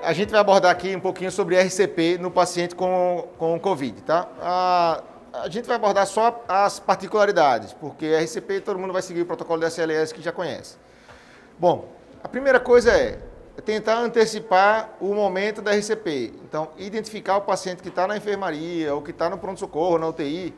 A gente vai abordar aqui um pouquinho sobre RCP no paciente com Covid, tá? A gente vai abordar só as particularidades, porque RCP todo mundo vai seguir o protocolo da SLS que já conhece. Bom, a primeira coisa é tentar antecipar o momento da RCP. Então, identificar o paciente que está na enfermaria ou que está no pronto-socorro, na UTI,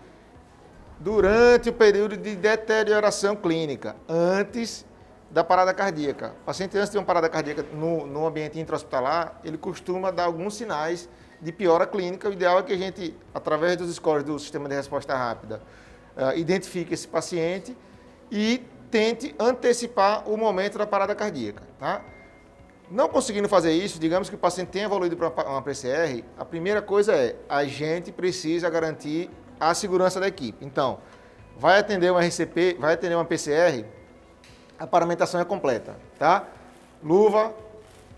durante o período de deterioração clínica, antes da parada cardíaca. O paciente, antes de uma parada cardíaca no ambiente intra-hospitalar, ele costuma dar alguns sinais de piora clínica. O ideal é que a gente, através dos scores do sistema de resposta rápida, identifique esse paciente e tente antecipar o momento da parada cardíaca, tá? Não conseguindo fazer isso, digamos que o paciente tenha evoluído para uma PCR, a primeira coisa é, a gente precisa garantir a segurança da equipe. Então, vai atender uma RCP, vai atender uma PCR, a paramentação é completa, tá? Luva,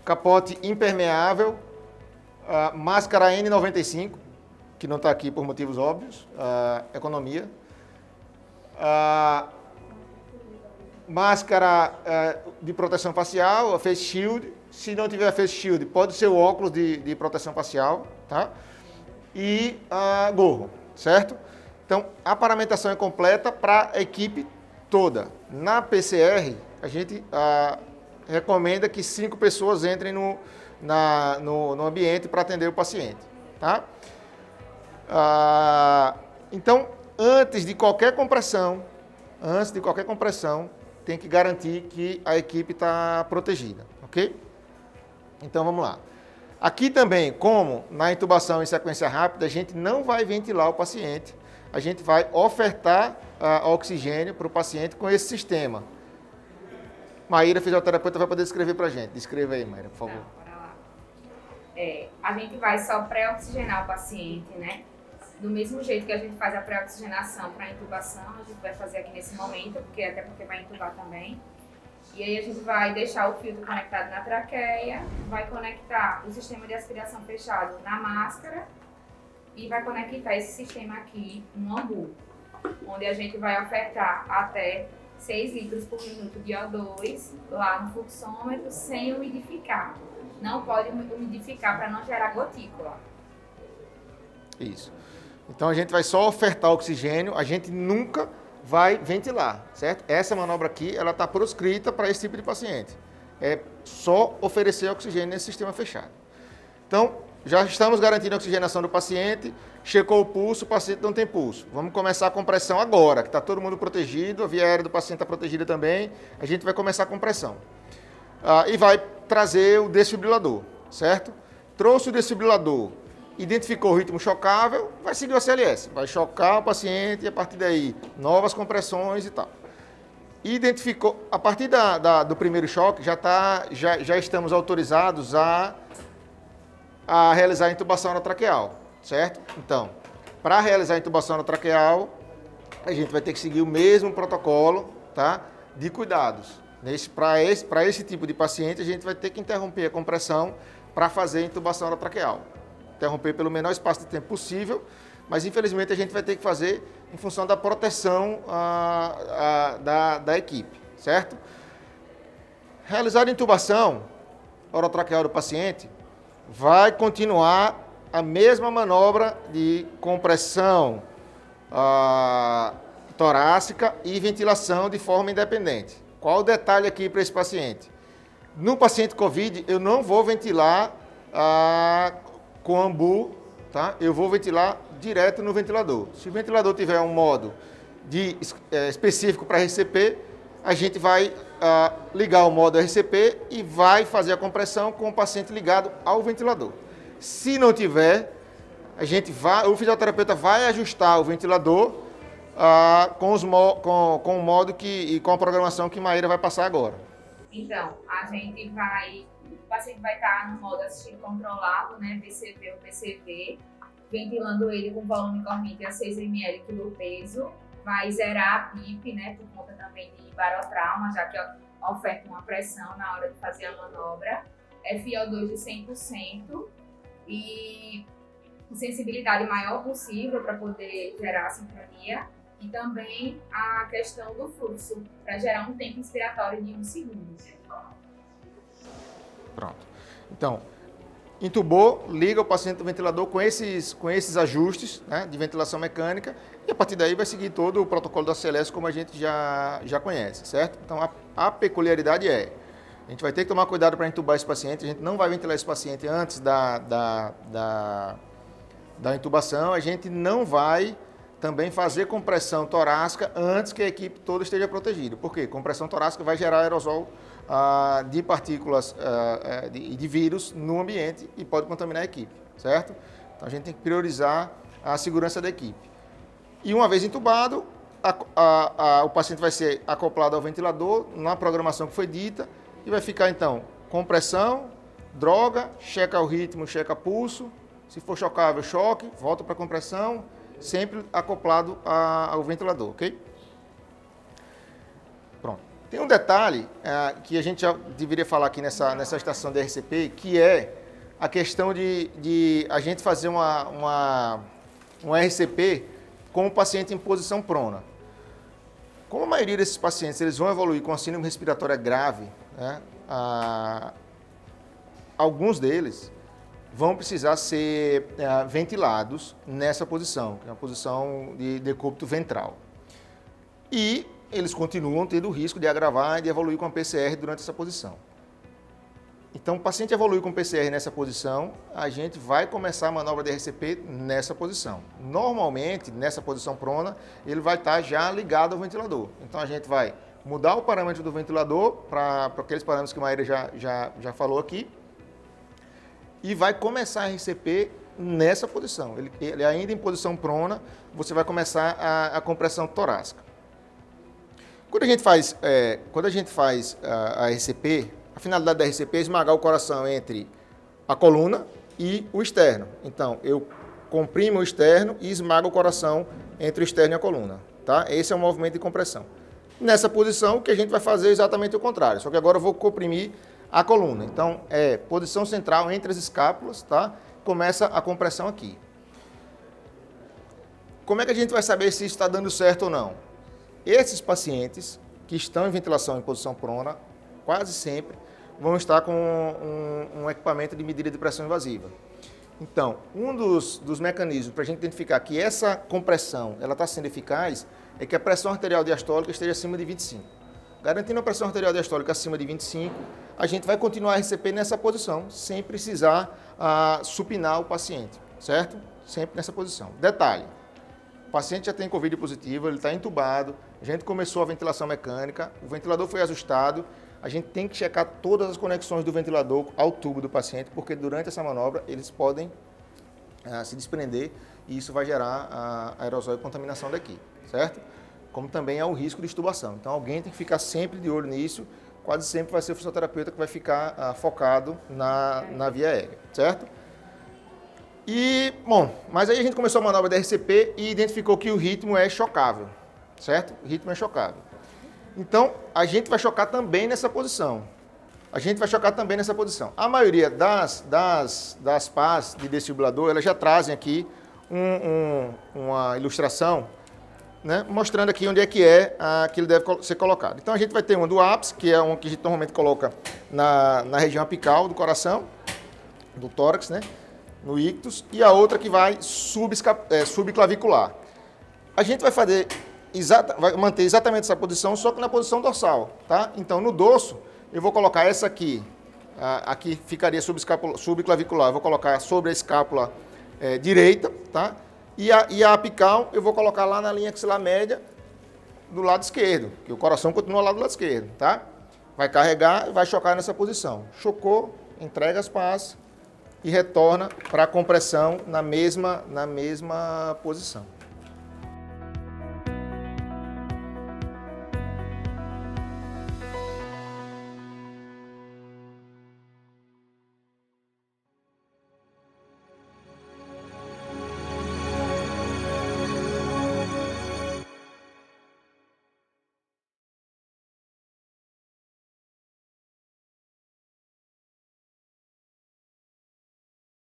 capote impermeável, máscara N95, que não está aqui por motivos óbvios, economia, máscara de proteção facial, a face shield. Se não tiver face shield, pode ser o óculos de proteção facial, tá? E gorro, certo? Então, a paramentação é completa para a equipe toda. Na PCR, a gente recomenda que 5 pessoas entrem no ambiente para atender o paciente, tá? Então, antes de qualquer compressão, tem que garantir que a equipe está protegida, ok? Então, vamos lá. Aqui também, como na intubação em sequência rápida, a gente não vai ventilar o paciente, a gente vai ofertar oxigênio para o paciente com esse sistema. Maíra, fisioterapeuta, vai poder descrever para a gente. Descreva aí, Maíra, por favor. Tá, bora lá. A gente vai só pré-oxigenar o paciente, né? Do mesmo jeito que a gente faz a pré-oxigenação para a intubação, a gente vai fazer aqui nesse momento, até porque vai intubar também. E aí a gente vai deixar o filtro conectado na traqueia, vai conectar o sistema de aspiração fechado na máscara e vai conectar esse sistema aqui no ambu, onde a gente vai ofertar até 6 litros por minuto de O2 lá no fluxômetro sem umidificar. Não pode umidificar para não gerar gotícula. Isso. Então a gente vai só ofertar oxigênio, a gente nunca vai ventilar, certo? Essa manobra aqui, ela está proscrita para esse tipo de paciente. É só oferecer oxigênio nesse sistema fechado. Então, já estamos garantindo a oxigenação do paciente, checou o pulso, o paciente não tem pulso. Vamos começar a compressão agora, que está todo mundo protegido, a via aérea do paciente está protegida também, a gente vai começar a compressão. E vai trazer o desfibrilador, certo? Trouxe o desfibrilador, identificou o ritmo chocável, vai seguir o ACLS, vai chocar o paciente e a partir daí novas compressões e tal. Identificou, a partir do primeiro choque, já estamos autorizados a realizar a intubação anatraqueal, certo? Então, para realizar a intubação anatraqueal, a gente vai ter que seguir o mesmo protocolo, tá? De cuidados. Para esse tipo de paciente, a gente vai ter que interromper a compressão para fazer a intubação anatraqueal. Interromper pelo menor espaço de tempo possível, mas infelizmente a gente vai ter que fazer em função da proteção da equipe, certo? Realizar a intubação orotraqueal do paciente, vai continuar a mesma manobra de compressão torácica e ventilação de forma independente. Qual o detalhe aqui para esse paciente? No paciente COVID, eu não vou ventilar com ambu, tá? Eu vou ventilar direto no ventilador. Se o ventilador tiver um modo específico para RCP, a gente vai ligar o modo RCP e vai fazer a compressão com o paciente ligado ao ventilador. Se não tiver, o fisioterapeuta vai ajustar o ventilador com o modo e com a programação que Maíra vai passar agora. Então, o paciente vai estar no modo assistido controlado, né, VCV ou PCV, ventilando ele com volume corrente a 6 ml quilo peso, vai zerar a PIP, né, por conta também de barotrauma, já que oferta uma pressão na hora de fazer a manobra, FiO2 de 100% e sensibilidade maior possível para poder gerar a sincronia e também a questão do fluxo, para gerar um tempo inspiratório de 1 segundo. Pronto. Então, Intubou, liga o paciente do ventilador com esses ajustes, né, de ventilação mecânica, e a partir daí vai seguir todo o protocolo da CLS como a gente já conhece, certo? Então a peculiaridade é, a gente vai ter que tomar cuidado para intubar esse paciente, a gente não vai ventilar esse paciente antes da intubação, a gente não vai também fazer compressão torácica antes que a equipe toda esteja protegida. Por quê? Compressão torácica vai gerar aerosol de partículas e de vírus no ambiente e pode contaminar a equipe, certo? Então a gente tem que priorizar a segurança da equipe. E uma vez entubado, o paciente vai ser acoplado ao ventilador na programação que foi dita e vai ficar então compressão, droga, checa o ritmo, checa pulso, se for chocável, choque, volta para compressão, sempre acoplado ao ventilador, ok? Pronto. Tem um detalhe que a gente já deveria falar aqui nessa estação de RCP, que é a questão de a gente fazer um RCP com o paciente em posição prona. Como a maioria desses pacientes eles vão evoluir com a síndrome respiratória grave, né, alguns deles vão precisar ser ventilados nessa posição, que é uma posição de decúbito ventral. E eles continuam tendo o risco de agravar e de evoluir com a PCR durante essa posição. Então, o paciente evolui com PCR nessa posição, a gente vai começar a manobra de RCP nessa posição. Normalmente, nessa posição prona, ele vai estar já ligado ao ventilador. Então, a gente vai mudar o parâmetro do ventilador para aqueles parâmetros que a Maíra já falou aqui, e vai começar a RCP nessa posição. Ele ainda em posição prona, você vai começar a compressão torácica. Quando a gente faz a RCP, a finalidade da RCP é esmagar o coração entre a coluna e o externo. Então, eu comprimo o externo e esmago o coração entre o externo e a coluna. Tá? Esse é o movimento de compressão. Nessa posição, o que a gente vai fazer é exatamente o contrário, só que agora eu vou comprimir a coluna. Então, posição central entre as escápulas, tá? Começa a compressão aqui. Como é que a gente vai saber se está dando certo ou não? Esses pacientes que estão em ventilação em posição prona, quase sempre, vão estar com um equipamento de medida de pressão invasiva. Então, um dos mecanismos para a gente identificar que essa compressão está sendo eficaz é que a pressão arterial diastólica esteja acima de 25. Garantindo a pressão arterial diastólica acima de 25, a gente vai continuar a RCP nessa posição, sem precisar supinar o paciente, certo? Sempre nessa posição. Detalhe, o paciente já tem Covid positivo, ele está entubado, a gente começou a ventilação mecânica, o ventilador foi ajustado, a gente tem que checar todas as conexões do ventilador ao tubo do paciente, porque durante essa manobra eles podem se desprender e isso vai gerar aerosol e contaminação daqui, certo? Como também há o risco de extubação. Então alguém tem que ficar sempre de olho nisso, quase sempre vai ser o fisioterapeuta que vai ficar focado na via aérea, certo? E, bom, mas aí a gente começou a manobra da RCP e identificou que o ritmo é chocável, certo? O ritmo é chocável. Então, a gente vai chocar também nessa posição. A maioria das pás de desfibrilador, elas já trazem aqui uma ilustração, né, mostrando aqui onde é que ele deve ser colocado. Então, a gente vai ter uma do ápice, que é uma que a gente normalmente coloca na região apical do coração, do tórax, né, no ictus, e a outra que vai subclavicular. A gente vai vai manter exatamente essa posição, só que na posição dorsal, tá? Então, no dorso, eu vou colocar essa aqui, aqui ficaria subclavicular, eu vou colocar sobre a escápula direita, tá? E a apical eu vou colocar lá na linha axilar média do lado esquerdo, que o coração continua lá do lado esquerdo, tá? Vai carregar e vai chocar nessa posição. Chocou, entrega as pás e retorna para a compressão na mesma posição.